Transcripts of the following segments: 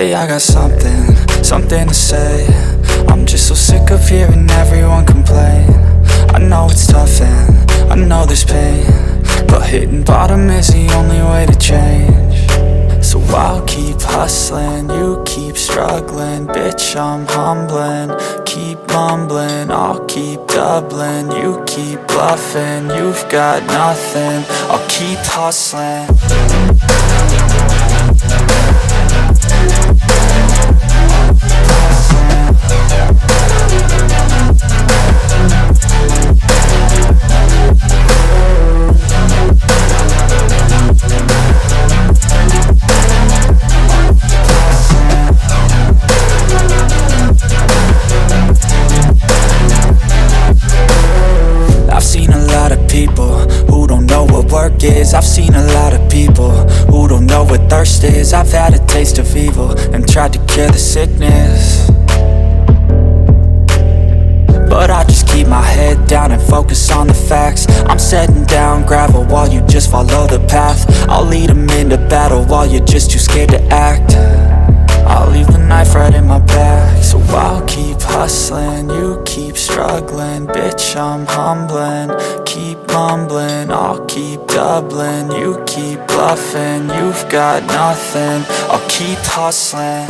Hey, I got something to say. I'm just so sick of hearing everyone complain. I know it's tough and I know there's pain, but hitting bottom is the only way to change. So I'll keep hustling, you keep struggling. Bitch, I'm humbling, keep mumbling. I'll keep doubling, you keep bluffing. You've got nothing, I'll keep hustling. I've seen a lot of people who don't know what thirst is. I've had a taste of evil and tried to cure the sickness, but I just keep my head down and focus on the facts. I'm setting down gravel while you just follow the path. I'll lead them into battle while you're just too scared to act. I'll leave the knife right in my back. So I'll keep hustling, you keep struggling. Bitch, I'm humbling, keep mumbling. I'll keep doubling, you keep bluffing. You've got nothing, I'll keep hustling.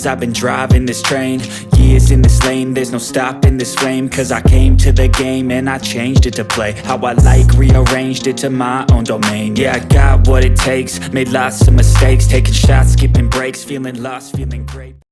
years I've been driving this train, years in this lane, there's no stopping this flame. Cause I came to the game and I changed it to play how I like, rearranged it to my own domain. Yeah, I got what it takes, made lots of mistakes, taking shots, skipping breaks, feeling lost, feeling great.